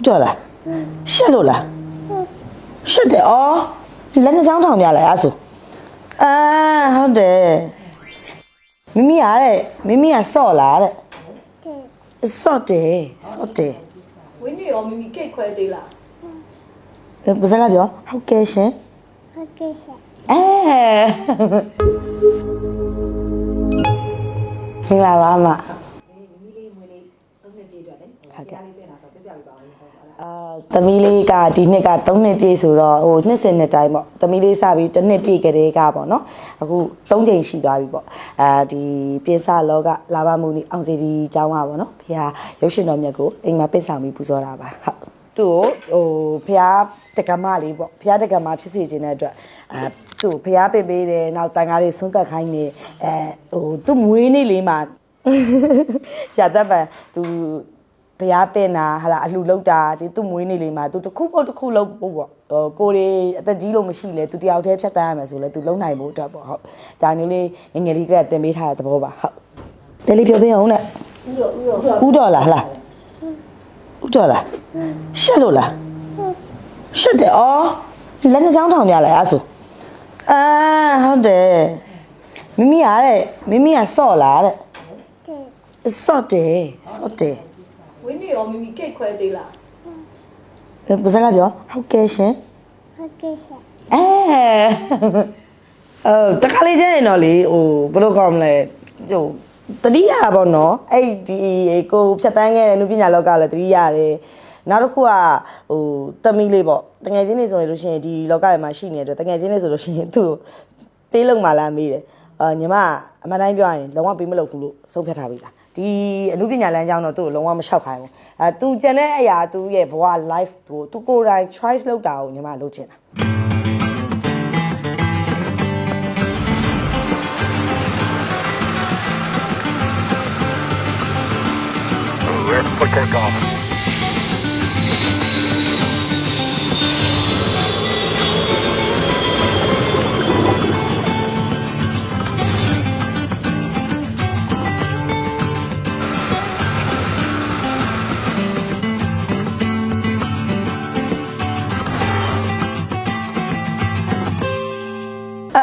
ဟုတ်တယ်လားရှက်လို့လားရှက်တယ်အော်လက်နှချောင်းထောင်ပြလိုက်အဲ့ဆိုဟုတ်တယ်မိမိရတဲ့မိမိကစော့လားတဲ့စော့တယ်ဝင်းနေရောမိမိကိတ်ခွဲသေးလားပါစကားပြောဟုတ်ကဲ့ရှင်မင်္ဂလာပါမသမီးလေးကဒီနှစ်က3နှစ်ပြည့်ဆိုတော့ဟိုနှစ်စဉ်နှစ်တိုင်းပေါ့သမီးလေးစပြီးတစ်နှစ်ပြည့်ကလေးကပေါ့နော်အခု3ချိန်ရှိသွားပြီပေါ့ဒီပြင်းစလောကလာဘမှုနီအောင်စီဒီကျောင်းကပေါ့နော်ဖေဟာရုပ်ရှင်တော်မြတ်ကိုအိမ်မှာပင့်ဆောင်ပြီးပူဇော်တာပါဟုတ်သူ့ကိုဟိုဖေဟာတက္ကမလေးပေါ့ဖေဟာတက္ကမဖြစ်စေခြင်းတဲ့အတွက်သူ့ဖေဟာပင့်ပေးတယ်နောက်တန်ကားလေးဆွန့်ကတ်ခိုင်းနေဟိုသူ့မွေးနေ့လေးမှာရတတ်ပံသူဘုရားပင်တာဟာလာအလှလောက်တာဒီသူ့မွေးနေ့လေးမှာသူတစ်ခုပေါ့တစ်ခုလုံးပို့ပေါ့ကိုရီအသက်ကြီးလို့မရှိလဲသူတယောက်တည်းဖြတ်တန်းရမယ်ဆိုလဲသူလုံနိုင်ဖို့အတွက်ပေါ့ဟုတ်ဒါမျိုးလေးငငယ်လေးကတင်ပေးထားတဲ့သဘောပါဟုတ်တယ်လေးပြောပြအောင်နဲ့ဥတော်လားဟလားဥတော်လားရှက်လို့လားရှက်တယ်အော်လက်နှချောင်းထောင်ပြလိုက်အဲ့ဆိုဟုတ်တယ်မိမိရတဲ့မိမိကစော့လားတဲ့စော့တယ်ဝင်းနေရောမိမိကိတ်ခွဲသေးလားပါစကားပြောဟုတ်ကဲ့ရှင်တခါလေးကျရင်တော့လေဟိုဘယ်လိုခေါ်မလဲဟိုတတိရတာပေါ့နော်အဲ့ဒီကိုဖြတ်တန်းခဲ့တဲ့နုပညာလောကလည်းတတိရတယ်နောက်တစ်ခုကဟိုတမီလေးပေါ့တငယ်ချင်းတွေဆိုရင်လို့ရှိရင်ဒီလောကထဲမှာရှိနေတဲ့အတွက်တငယ်ချင်းတွေဆိုလို့ရှိရင်သူ့ပေးလုံမှလားမေးတယ်ညီမအမှန်တိုင်းပြောရရင်လုံးဝပေးမလုပ်ဘူးလို့ဆုံးဖြတ်ထားပြီလားဒီအမှုပညာလမ်းကြောင်းတော့သူ့ကိုလုံးဝမလျှောက်ခိုင်းဘူးသူကျန်တဲ့အရာသူ့ရဲ့ဘဝ life ကိုသူကိုယ်တိုင် choice လုပ်တာကိုညီမလုပ်ချင်တာ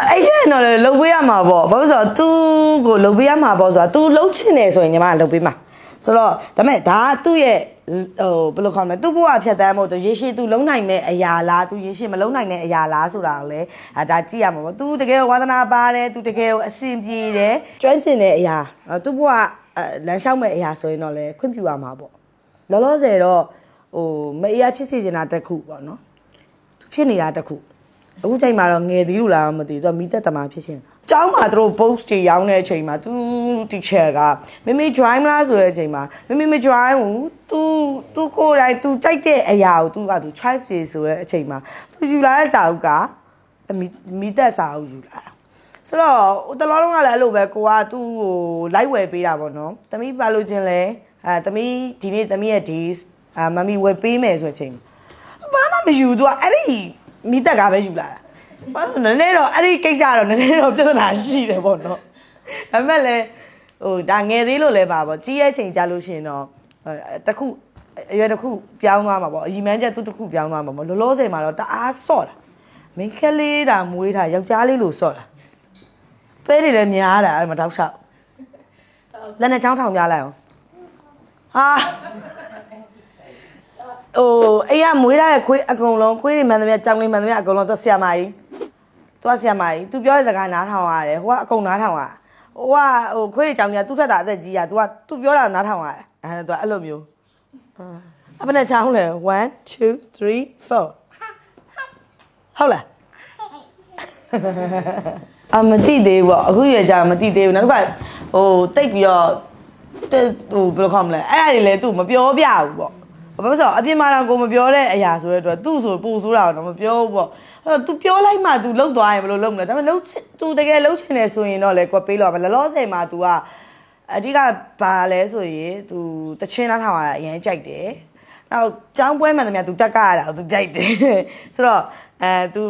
အဲ့ကျရင်တော့လှုပ်ပေးရမှာပေါ့ဘာလို့ဆိုတော့ तू ကိုလှုပ်ပေးရမှာပေါ့ဆိုတာ तू လှုပ်ချင်တယ်ဆိုရင်ညီမလှုပ်ပေးမှာဆိုတော့ဒါပေမဲ့ဒါကသူ့ရဲ့ဟိုဘယ်လိုခေါ်မလဲသူ့ဘဝဖြတ်တန်းဖို့ရေရှည် तू လုံးနိုင်တဲ့အရာလား तू ရေရှည်မလုံးနိုင်တဲ့အရာလားဆိုတာကိုလည်းဒါကြည့်ရမှာပေါ့ तू တကယ်ဝါသနာပါတယ် तू တကယ်အဆင်ပြေတယ်ကျွမ်းကျင်တဲ့အရာသူ့ဘဝလမ်းလျှောက်မဲ့အရာဆိုရင်တော့လည်းခွင့်ပြုရမှာပေါ့လောလောဆယ်တော့ဟိုမအေးရဖြစ်စေချင်တာတစ်ခုပေါ့နော် तू ဖြစ်နေတာတစ်ခုအခုချိန်မှာတော့ငယ်သေးလို့လားမသိဘူးသူကမိသက်တမဖြစ်ရှင်ကျောင်းမှာသူတို့ post တွေရောင်းတဲ့အချိန်မှာသူ teacher ကမမေ drive လားဆိုတဲ့အချိန်မှာမမေမ drive ဘူး तू ကိုယ်တိုင် तू ကြိုက်တဲ့အရာကို तू က तू choice ဆိုတဲ့အချိန်မှာ तू ယူလာတဲ့စာအုပ်ကမိသက်စာအုပ်ယူလာတာဆိုတော့တလောလုံးကလည်းအဲ့လိုပဲကိုက तू ကိုလိုက်ဝယ်ပေးတာပေါ့နော်သမီးပါလို့ချင်းလဲသမီးဒီနေ့သမီးရဲ့ days မမီဝယ်ပေးမယ်ဆိုတဲ့အချိန်ဘာမှမယူ तू ကအဲ့ဒီမိသက်ကပဲယူလာတာဘာလို့နည်းနည်းတော့အဲ့ဒီကိစ္စတော့နည်းနည်းတော့ပြဿနာရှိတယ်ပေါ့နော်ဒါပေမဲ့လည်းဟိုဒါငယ်သေးလို့လည်းပါပေါ့ကြီးရဲ့ချိန်ကြလို့ရှိရင်တော့တခုအရွယ်တခုပြောင်းသွားမှာပေါ့အကြီးမန်းချက်သူတခုပြောင်းသွားမှာပေါ့လောလောဆယ်မှာတော့တအားဆော့တာမင်းခက်လေးတာမွေးတာယောက်ျားလေးလို့ဆော့တာပဲတွေလည်းများတာအဲ့မှာတောက်လျှောက်လက်နဲ့ချောင်းထောင်ပြလိုက်အောင်ဟာဟိုအေးကမွေးထားတဲ့ခွေးအကုန်လုံးခွေးတွေမှန်သမျှကြောင်လေးမှန်သမျှအကုန်လုံးသူဆရာမကြီးသူကဆရာမကြီးသူပြောတဲ့စကားနားထောင်ရတယ်ဟိုကအကုန်နားထောင်ရဟိုကဟိုခွေးတွေကြောင်ကြီးသူ့ထက်တာအသက်ကြီးอ่ะသူပြောတာနားထောင်ရတယ်သူကအဲ့လိုမျိုးအပနဲ့ချောင်းလဲ1 2 3 4ဟုတ်လားမသိသေးဘူးပေါ့အခုရကြမသိသေးဘူးနောက်တစ်ခါဟိုတိတ်ပြီးတော့ဟိုဘယ်လိုခေါ်မလဲအဲ့ဒါတွေလည်းသူ့မပြောပြဘူးပေါ့ဘာလို့ဆိုတော့အပြင်မှာတော့ကိုမပြောတဲ့အရာဆိုတဲ့အတွက်သူ့ဆိုပို့ဆိုးတာတော့မပြောဘူးပေါ့အဲ့တော့ तू ပြောလိုက်မှ तू လှုပ်သွားရင်ဘယ်လိုလုပ်မလဲဒါပေမဲ့လှုပ် तू တကယ်လှုပ်ချင်တယ်ဆိုရင်တော့လေကိုပေးလို့ပါလောလောဆယ်မှာ तू ကအဓိကဘာလဲဆိုရင် तू တချင်းနားထောင်ရတာအရင်ကြိုက်တယ်နောက်ကျောင်းပွဲမှန်တယ်များ तू တက်ကြရတာ तू ကြိုက်တယ်ဆိုတော့तू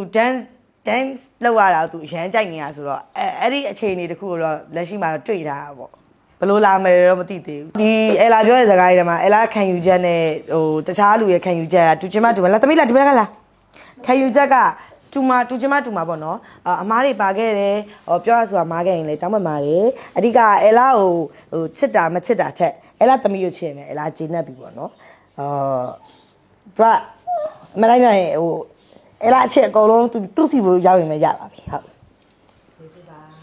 dance လောက်ရတာ तू အရင်ကြိုက်နေတာဆိုတော့အဲ့ဒီအခြေအနေတခုကိုတော့လက်ရှိမှာတော့တွေ့ထားတာပေါ့ ဘလို့လာမယ်တော့မသိသေးဘူးဒီအဲလာပြောတဲ့စကားတွေထဲမှာအဲလာခံယူချက်နဲ့ဟိုတခြားလူရဲ့ခံယူချက်ကတူချင်းမတူမလားတမိလားဒီဘက်ကလားခံယူချက်ကတူချင်းမတူမှာပေါ့နော်အမားတွေပါခဲ့တယ်ဟောပြောရဆိုတာမားခဲ့ရင်လေတောင်းပန်ပါတယ်အဓိကအဲလာဟိုချစ်တာမချစ်တာထက်အဲလာသမီးကိုချစ်နေအဲလာဂျင်းနေပြီပေါ့နော်သူကမလိုက်နိုင်ဟိုအဲလာအချစ်အကုန်လုံးသူ့စီကိုရောက်ရင်လည်းရပါပြီဟုတ်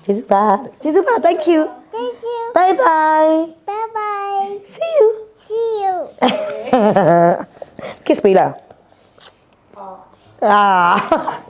ကျေးဇူးပါကျေးဇူးပါ thank you Thank you. bye bye Bye bye. see you See you. kiss me lah ah